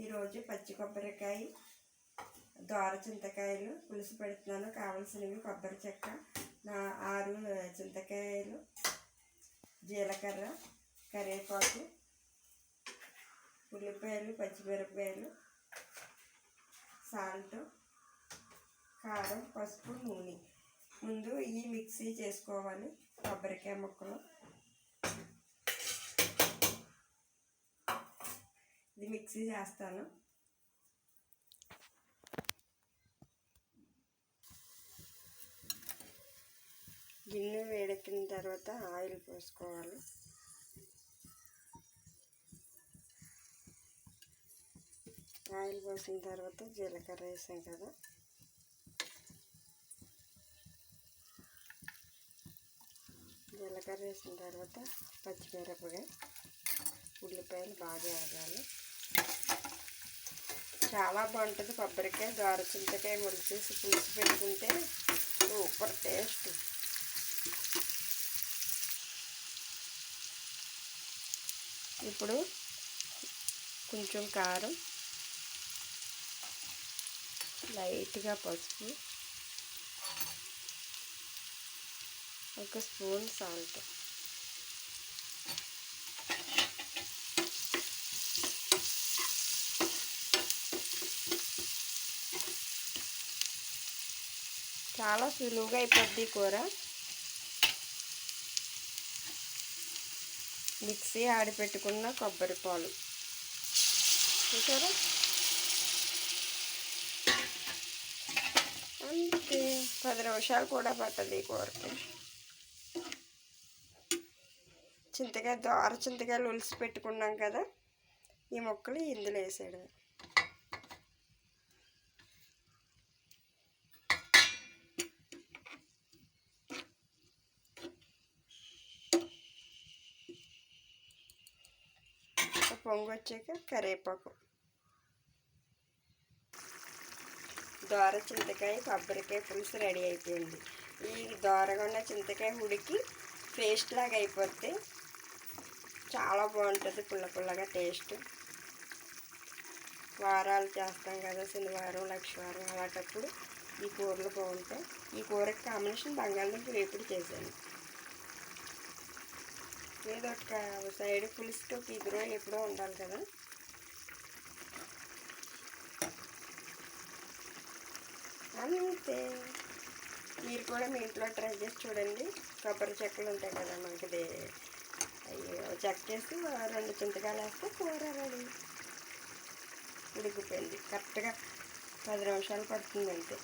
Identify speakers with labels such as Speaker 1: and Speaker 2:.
Speaker 1: ఈరోజు పచ్చి కొబ్బరికాయ దోర చింతకాయలు పులుసు పెడుతున్నాను. కావాల్సినవి కొబ్బరి చెక్క 6 చింతకాయలు, జీలకర్ర, కరివేపాకు, ఉల్లిపాయలు, పచ్చిమిరపకాయలు, సాల్ట్, కారం, పసుపు, నూనె. ముందు ఈ మిక్సీ చేసుకోవాలి. కొబ్బరికాయ ముక్కలు ఇది మిక్సీ చేస్తాను. గిన్నె వేడెక్కిన తర్వాత ఆయిల్ పోసుకోవాలి. ఆయిల్ పోసిన తర్వాత జీలకర్ర వేసాం కదా, జీలకర్ర వేసిన తర్వాత పచ్చిమిరపకాయ, ఉల్లిపాయలు బాగా వేగాలి. చాలా బాగుంటుంది కొబ్బరికాయ దోర చింతకాయ ములిసేసి పులుసు పెట్టుకుంటే సూపర్ టేస్ట్. ఇప్పుడు కొంచెం కారం, లైట్గా పసుపు, 1 స్పూన్ సాల్ట్, చాలా సులువుగా అయిపోద్ది కూర. మిక్సీ ఆడిపెట్టుకున్న కొబ్బరి పాలు చూసారా, అంతే. 10 నిమిషాలు కూడా పట్టదు ఈ కూరకి. చింతకాయ దోర చింతకాయలు ఉలిసి పెట్టుకున్నాం కదా, ఈ ముక్కలు ఇందులో వేసేయడం. పొంగు వచ్చాక కరివేపాకు. దోర చింతకాయ కొబ్బరికాయ పులుసు రెడీ అయిపోయింది. ఈ దోరగా ఉన్న చింతకాయ ఉడికి పేస్ట్ లాగా అయిపోతే చాలా బాగుంటుంది, పుల్ల పుల్లగా టేస్ట్. వారాలు చేస్తాం కదా, శనివారం, లక్షవారం, అలాంటప్పుడు ఈ కూరలు బాగుంటాయి. ఈ కూరకి కాంబినేషన్ బంగాళదుంప వేపుడు చేశాను. ఏదో ఒక సైడ్ పులుసుతో ఇద్దరు ఎప్పుడో ఉండాలి కదా. అంతే. మీరు కూడా మీ ఇంట్లో ట్రై చేసి చూడండి. కొబ్బరి చెక్కలు ఉంటాయి కదా మనకి, చెక్కేసి 2 చింతకాయలు వేస్తే కూర రెడీ. ఉడికిపోయింది. కరెక్ట్గా 10 నిమిషాలు పడుతుంది అంతే.